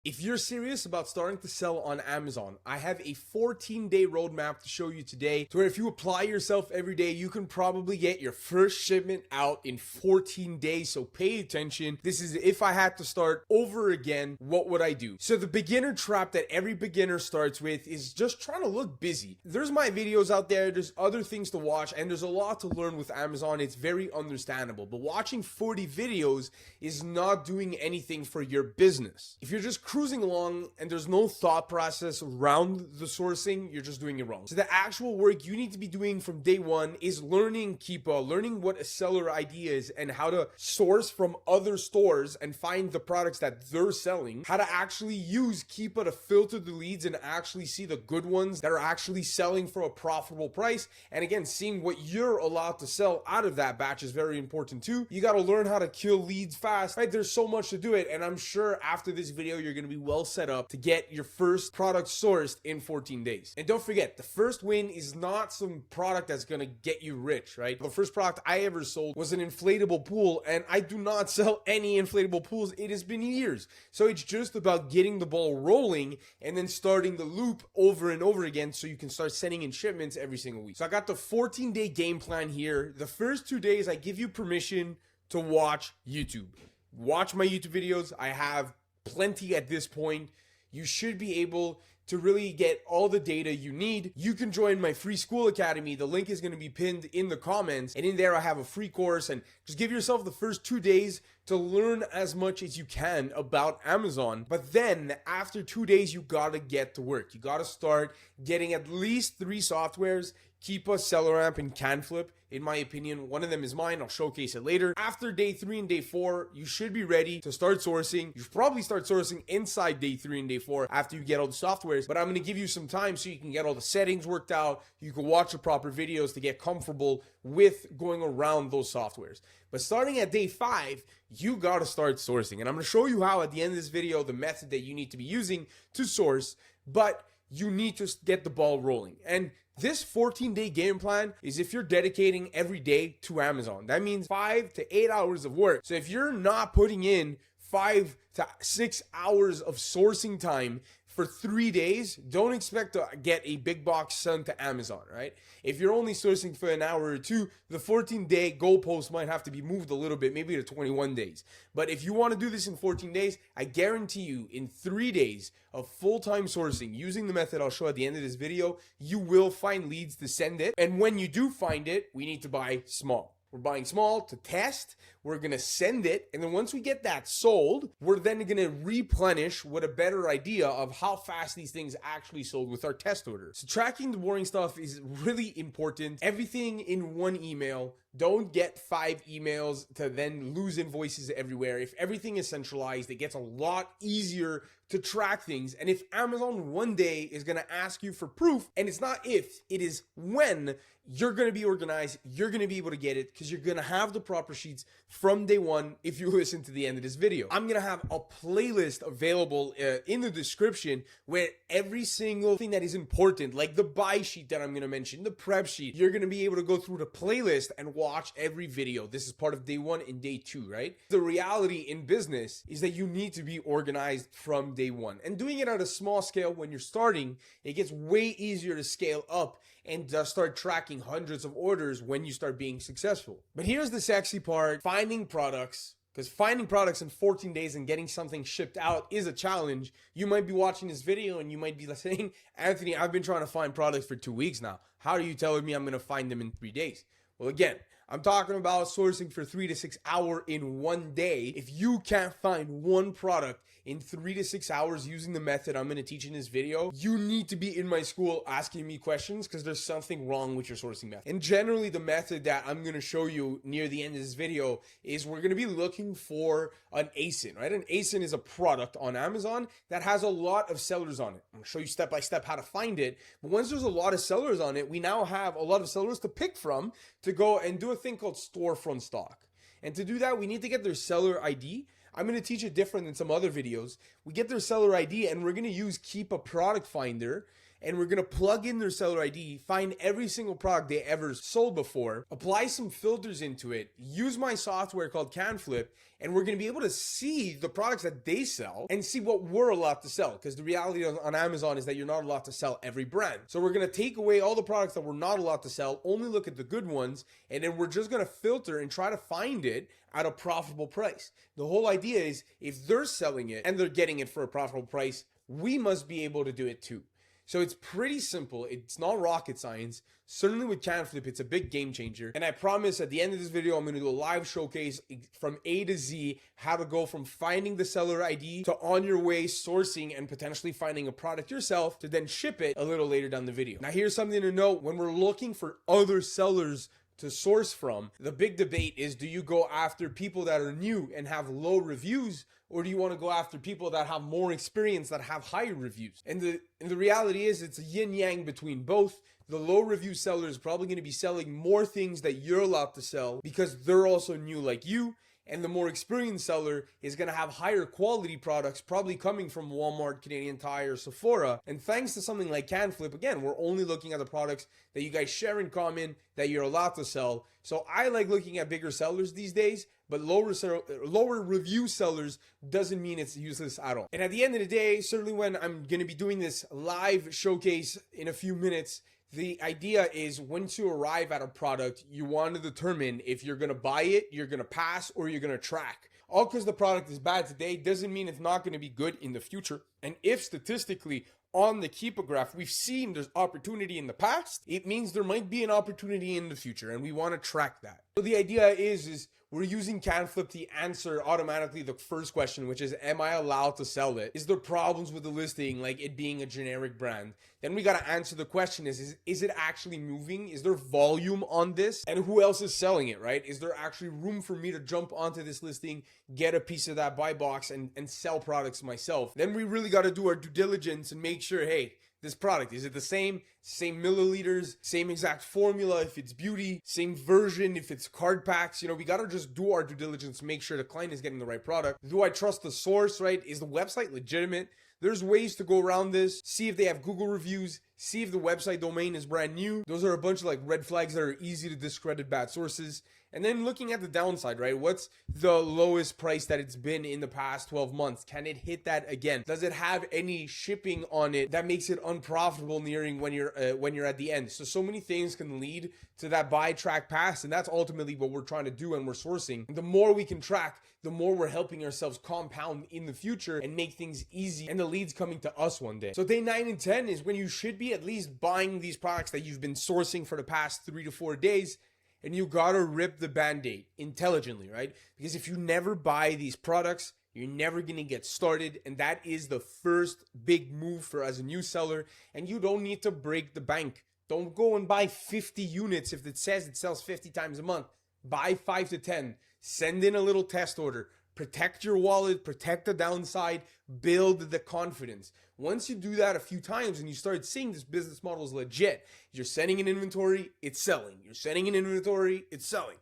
If you're serious about starting to sell on Amazon, I have a 14-day roadmap to show you today to where if you apply yourself every day, you can probably get your first shipment out in 14 days. So pay attention. This is if I had to start over again, what would I do? So the beginner trap that every beginner starts with is just trying to look busy. There's my videos out there. There's other things to watch and there's a lot to learn with Amazon. It's very understandable, but watching 40 videos is not doing anything for your business. If you're just cruising along and there's no thought process around the sourcing, you're just doing it wrong. So the actual work you need to be doing from day one is learning Keepa, learning what a seller ID is and how to source from other stores and find the products that they're selling, how to actually use Keepa to filter the leads and actually see the good ones that are actually selling for a profitable price. And again, seeing what you're allowed to sell out of that batch is very important too. You got to learn how to kill leads fast, right? There's so much to do it. And I'm sure after this video, you're going to be well set up to get your first product sourced in 14 days. And don't forget, the first win is not some product that's going to get you rich, right? The first product I ever sold was an inflatable pool, and I do not sell any inflatable pools. It has been years. So it's just about getting the ball rolling and then starting the loop over and over again so you can start sending in shipments every single week. So I got the 14-day game plan here. The first 2 days, I give you permission to watch YouTube. Watch my YouTube videos. I have plenty at this point. You should be able to really get all the data you need. You can join my free school academy. The link is going to be pinned in the comments, and in there I have a free course. And just give yourself the first 2 days to learn as much as you can about Amazon. But then after 2 days, you got to get to work. You got to start getting at least 3 softwares: Keepa, SellerAmp, and CanFlip. In my opinion, one of them is mine. I'll showcase it later. After day 3 and day 4, you should be ready to start sourcing. You should probably start sourcing inside day 3 and day 4 after you get all the softwares. But I'm going to give you some time so you can get all the settings worked out. You can watch the proper videos to get comfortable with going around those softwares. But starting at day 5, you got to start sourcing. And I'm going to show you how at the end of this video, the method that you need to be using to source. But you need to get the ball rolling. And this 14-day game plan is if you're dedicating every day to Amazon. That means 5 to 8 hours of work. So if you're not putting in 5 to 6 hours of sourcing time for 3 days, don't expect to get a big box sent to Amazon, right? If you're only sourcing for an hour or two, the 14-day goalpost might have to be moved a little bit, maybe to 21 days. But if you want to do this in 14 days, I guarantee you in 3 days of full-time sourcing, using the method I'll show at the end of this video, you will find leads to send it. And when you do find it, we need to buy small. We're buying small to test. We're going to send it. And then once we get that sold, we're then going to replenish with a better idea of how fast these things actually sold with our test order. So tracking the boring stuff is really important. Everything in one email. Don't get 5 emails to then lose invoices everywhere. If everything is centralized, it gets a lot easier to track things. And if Amazon one day is going to ask you for proof, and it's not if, it is when, you're going to be organized, you're going to be able to get it because you're going to have the proper sheets from day one if you listen to the end of this video. I'm going to have a playlist available in the description where every single thing that is important, like the buy sheet that I'm going to mention, the prep sheet, you're going to be able to go through the playlist and watch every video. This is part of day 1 and day 2, right? The reality in business is that you need to be organized from day 1. And doing it at a small scale when you're starting, it gets way easier to scale up and start tracking hundreds of orders when you start being successful. But here's the sexy part: finding products. Because finding products in 14 days and getting something shipped out is a challenge. You might be watching this video and you might be saying, Anthony, I've been trying to find products for 2 weeks now. How are you telling me I'm going to find them in 3 days? Well, again, I'm talking about sourcing for 3 to 6 hours in 1 day. If you can't find one product in 3 to 6 hours using the method I'm going to teach in this video, you need to be in my school asking me questions because there's something wrong with your sourcing method. And generally, the method that I'm going to show you near the end of this video is we're going to be looking for an ASIN, right? An ASIN is a product on Amazon that has a lot of sellers on it. I'm going to show you step by step how to find it. But once there's a lot of sellers on it, we now have a lot of sellers to pick from to go and do a thing called storefront stock. And to do that, we need to get their seller ID. I'm going to teach it different than some other videos. We get their seller ID and we're going to use Keepa Product Finder and we're gonna plug in their seller ID, find every single product they ever sold before, apply some filters into it, use my software called CanFlip, and we're gonna be able to see the products that they sell and see what we're allowed to sell. Because the reality on Amazon is that you're not allowed to sell every brand. So we're gonna take away all the products that we're not allowed to sell, only look at the good ones, and then we're just gonna filter and try to find it at a profitable price. The whole idea is if they're selling it and they're getting it for a profitable price, we must be able to do it too. So it's pretty simple. It's not rocket science. Certainly with CanFlip, it's a big game changer. And I promise at the end of this video, I'm going to do a live showcase from A to Z, how to go from finding the seller ID to on your way sourcing and potentially finding a product yourself to then ship it a little later down the video. Now, here's something to note. When we're looking for other sellers to source from, the big debate is, do you go after people that are new and have low reviews, or do you want to go after people that have more experience that have higher reviews? And the reality is it's a yin yang between both. The low review seller is probably going to be selling more things that you're allowed to sell because they're also new like you. And the more experienced seller is going to have higher quality products, probably coming from Walmart, Canadian Tire, Sephora. And thanks to something like CanFlip, again, we're only looking at the products that you guys share in common that you're allowed to sell. So I like looking at bigger sellers these days, but lower review sellers doesn't mean it's useless at all. And at the end of the day, certainly when I'm going to be doing this live showcase in a few minutes, the idea is once you arrive at a product, you want to determine if you're going to buy it, you're going to pass, or you're going to track. All because the product is bad today doesn't mean it's not going to be good in the future. And if statistically on the Keepa graph we've seen there's opportunity in the past, it means there might be an opportunity in the future, and we want to track that. So the idea is we're using CanFlip to answer automatically the first question, which is, am I allowed to sell it? Is there problems with the listing, like it being a generic brand? Then we got to answer the question is it actually moving? Is there volume on this? And who else is selling it, right? Is there actually room for me to jump onto this listing, get a piece of that buy box and sell products myself? Then we really got to do our due diligence and make sure, hey, this product, is it the same milliliters, same exact formula if it's beauty, same version if it's card packs? You know, we got to just do our due diligence, make sure the client is getting the right product. Do I trust the source, right? Is the website legitimate? There's ways to go around this. See if they have Google reviews. See if the website domain is brand new. Those are a bunch of like red flags that are easy to discredit bad sources. And then looking at the downside, right? What's the lowest price that it's been in the past 12 months? Can it hit that again? Does it have any shipping on it that makes it unprofitable nearing when you're at the end? So many things can lead to that buy, track, pass, and that's ultimately what we're trying to do when we're sourcing. And the more we can track, the more we're helping ourselves compound in the future and make things easy, and the leads coming to us one day. So day 9 and 10 is when you should be at least buying these products that you've been sourcing for the past 3 to 4 days. And you gotta rip the band-aid intelligently, right? Because if you never buy these products, you're never gonna get started. And that is the first big move for as a new seller. And you don't need to break the bank. Don't go and buy 50 units if it says it sells 50 times a month. Buy 5 to 10. Send in a little test order. Protect your wallet, protect the downside, build the confidence. Once you do that a few times and you start seeing this business model is legit, you're sending in inventory, it's selling. You're sending in inventory, it's selling.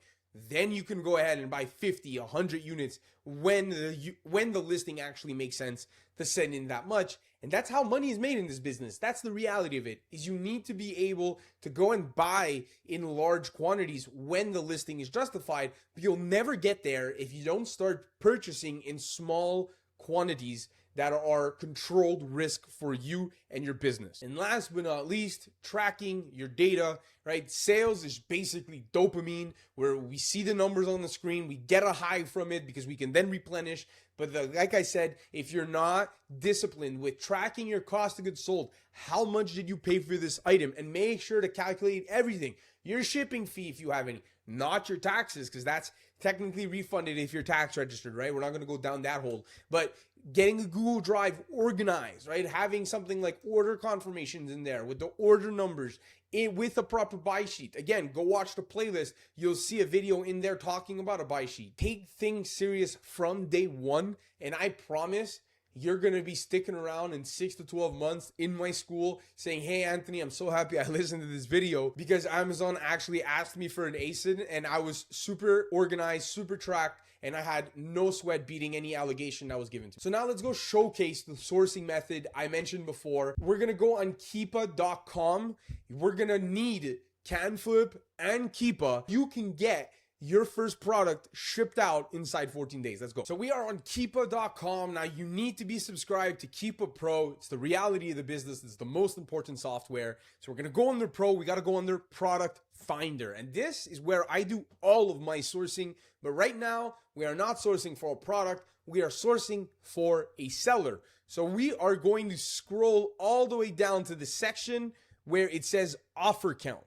Then you can go ahead and buy 50, 100 units when the listing actually makes sense to send in that much. And that's how money is made in this business. That's the reality of it, is you need to be able to go and buy in large quantities when the listing is justified, but you'll never get there if you don't start purchasing in small quantities that are controlled risk for you and your business. And last but not least, tracking your data, right? Sales is basically dopamine, where we see the numbers on the screen, we get a high from it because we can then replenish. But like I said, if you're not disciplined with tracking your cost of goods sold, how much did you pay for this item? And make sure to calculate everything. Your shipping fee, if you have any, not your taxes, because that's technically refunded if you're tax registered, right? We're not going to go down that hole. But getting a Google Drive organized, right? Having something like order confirmations in there with the order numbers, with a proper buy sheet. Again, go watch the playlist. You'll see a video in there talking about a buy sheet. Take things serious from day one, and I promise you're going to be sticking around in 6 to 12 months in my school saying, hey, Anthony, I'm so happy I listened to this video because Amazon actually asked me for an ASIN and I was super organized, super tracked, and I had no sweat beating any allegation that was given to me. So now let's go showcase the sourcing method I mentioned before. We're going to go on Keepa.com. We're going to need CanFlip and Keepa. You can get your first product shipped out inside 14 days. Let's go. So we are on Keepa.com. Now you need to be subscribed to Keepa Pro. It's the reality of the business. It's the most important software. So we're going to go under Pro. We got to go under Product Finder. And this is where I do all of my sourcing. But right now we are not sourcing for a product. We are sourcing for a seller. So we are going to scroll all the way down to the section where it says offer count.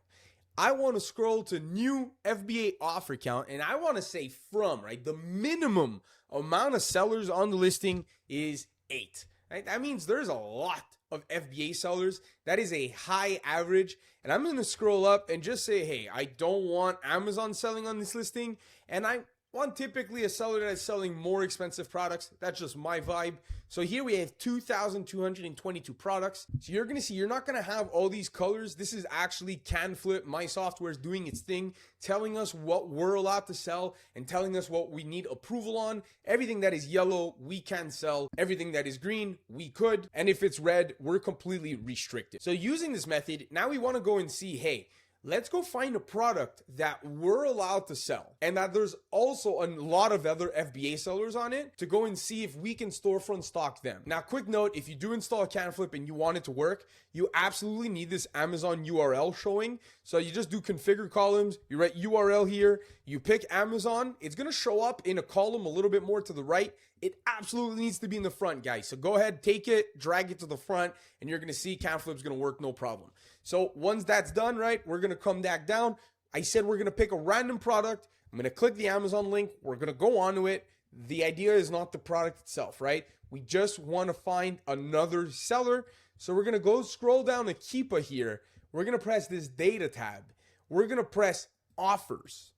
I want to scroll to new FBA offer count and I want to say from, right? The minimum amount of sellers on the listing is 8, right? That means there's a lot of FBA sellers. That is a high average. And I'm going to scroll up and just say, hey, I don't want Amazon selling on this listing. And I want typically a seller that is selling more expensive products. That's just my vibe. So here we have 2,222 products. So you're going to see, you're not going to have all these colors. This is actually CanFlip. My software is doing its thing, telling us what we're allowed to sell and telling us what we need approval on. Everything that is yellow, we can sell. Everything that is green, we could. And if it's red, we're completely restricted. So using this method, now we want to go and see, hey, let's go find a product that we're allowed to sell and that there's also a lot of other FBA sellers on it to go and see if we can storefront stock them. Now, quick note, if you do install CanFlip and you want it to work, you absolutely need this Amazon URL showing. So you just do configure columns, you write URL here, you pick Amazon. It's going to show up in a column a little bit more to the right. It absolutely needs to be in the front, guys. So go ahead, take it, drag it to the front, and you're going to see CanFlip's going to work no problem. So once that's done, right, we're going to come back down. I said we're going to pick a random product. I'm going to click the Amazon link. We're going to go onto it. The idea is not the product itself, right? We just want to find another seller. So we're going to go scroll down to Keepa here. We're going to press this data tab. We're going to press offers.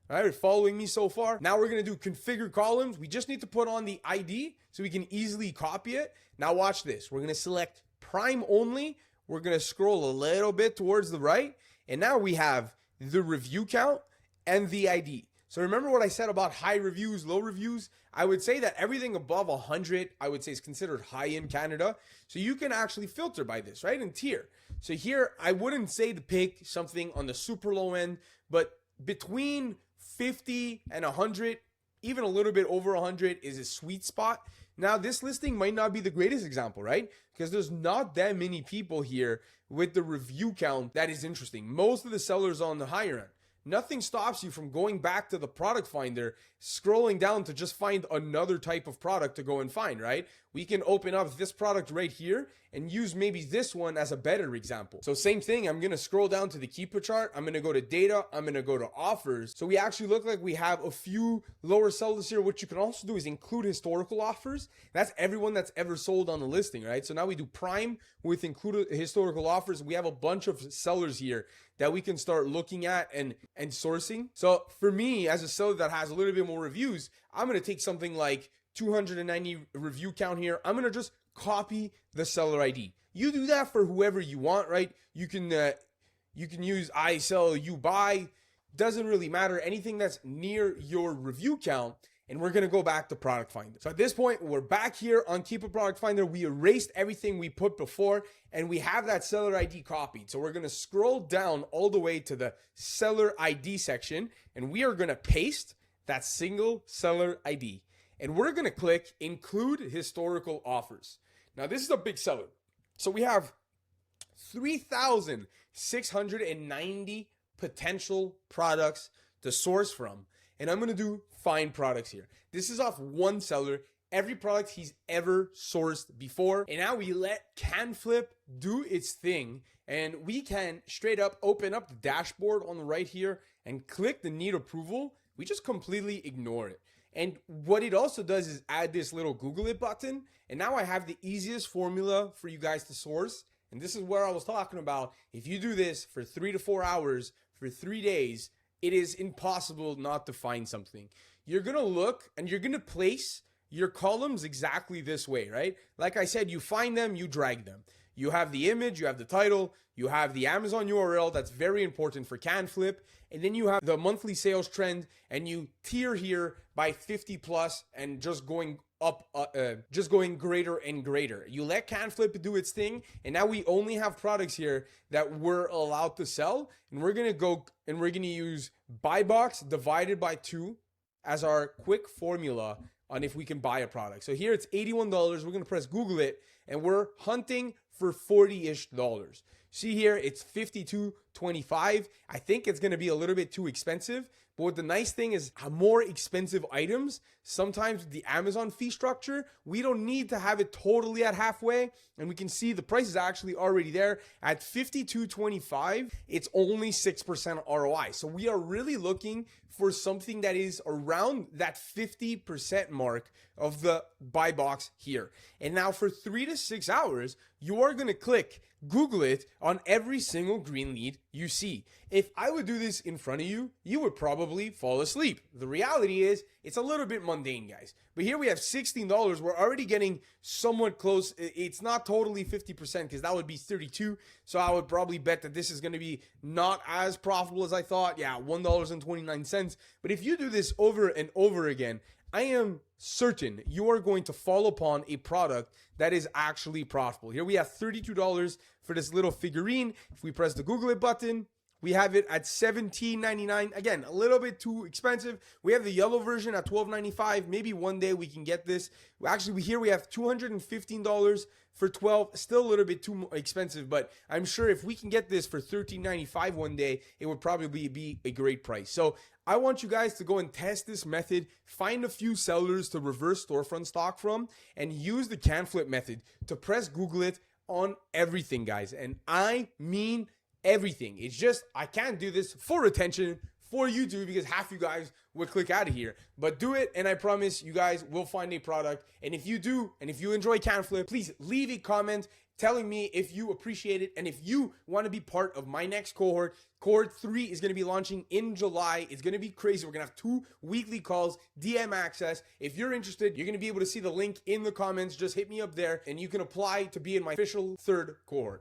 All right, following me so far? Now we're going to do configure columns. We just need to put on the ID so we can easily copy it. Now watch this. We're going to select Prime only. We're going to scroll a little bit towards the right. And now we have the review count and the ID. So remember what I said about high reviews, low reviews? I would say that everything above 100, I would say is considered high in Canada. So you can actually filter by this, right? And tier. So here, I wouldn't say to pick something on the super low end, but between 50 and 100, even a little bit over 100 is a sweet spot. Now, this listing might not be the greatest example, right? Because there's not that many people here with the review count that is interesting. Most of the sellers are on the higher end. Nothing stops you from going back to the product finder, scrolling down to just find another type of product to go and find, right? We can open up this product right here and use maybe this one as a better example. So same thing, I'm going to scroll down to the Keepa chart. I'm going to go to data. I'm going to go to offers. So we actually look like we have a few lower sellers here. What you can also do is include historical offers. That's everyone that's ever sold on the listing, right? So now we do prime with included historical offers. We have a bunch of sellers here that we can start looking at and sourcing. So for me, as a seller that has a little bit more reviews, I'm going to take something like 290 review count here. I'm going to just copy the seller ID. You do that for whoever you want, right? You can use I sell, you buy. Doesn't really matter. Anything that's near your review count. And we're going to go back to Product Finder. So at this point, we're back here on Keepa Product Finder. We erased everything we put before, and we have that seller ID copied. So we're going to scroll down all the way to the seller ID section, and we are going to paste that single seller ID. And we're going to click Include Historical Offers. Now, this is a big seller. So we have 3,690 potential products to source from. And I'm going to do find products here. This is off one seller, every product he's ever sourced before. And now we let CanFlip do its thing. And we can straight up open up the dashboard on the right here and click the need approval. We just completely ignore it. And what it also does is add this little Google It button. And now I have the easiest formula for you guys to source. And this is where I was talking about. If you do this for 3 to 4 hours for 3 days, it is impossible not to find something. You're going to look and you're going to place your columns exactly this way, right? Like I said, you find them, you drag them. You have the image, you have the title, you have the Amazon URL. That's very important for CanFlip. And then you have the monthly sales trend, and you tier here by 50 plus and just going up, just going greater and greater. You let CanFlip do its thing, and now we only have products here that we're allowed to sell. And we're gonna go and we're gonna use buy box divided by 2 as our quick formula on if we can buy a product. So here it's $81. We're gonna press Google it, and we're hunting for $40-ish. See here, it's $52.25. I think it's gonna be a little bit too expensive. But what the nice thing is, more expensive items, sometimes with the Amazon fee structure, we don't need to have it totally at halfway. And we can see the price is actually already there at $52.25. It's only 6% ROI. So we are really looking for something that is around that 50% mark of the buy box here. And now for 3 to 6 hours, you are gonna click Google it on every single green lead you see. If I would do this in front of you, you would probably fall asleep. The reality is, it's a little bit mundane, guys. But here we have $16. We're already getting somewhat close. It's not totally 50% because that would be 32. So I would probably bet that this is going to be not as profitable as I thought. Yeah, $1.29. But if you do this over and over again, I am certain you are going to fall upon a product that is actually profitable. Here we have $32 for this little figurine. If we press the Google It button, we have it at $17.99. Again, a little bit too expensive. We have the yellow version at $12.95. Maybe one day we can get this. Actually, here we have $215 for $12. Still a little bit too expensive, but I'm sure if we can get this for $13.95 one day, it would probably be a great price. So I want you guys to go and test this method, find a few sellers to reverse storefront stock from, and use the CanFlip method to press Google it on everything, guys. And I mean everything. It's just, I can't do this for attention for YouTube because half you guys would click out of here. But do it, and I promise you guys will find a product. And if you do, and if you enjoy CanFlip, please leave a comment telling me if you appreciate it and if you want to be part of my next cohort. Cohort 3 is going to be launching in July. It's going to be crazy. We're going to have 2 weekly calls, DM access. If you're interested, you're going to be able to see the link in the comments. Just hit me up there and you can apply to be in my official 3rd cohort.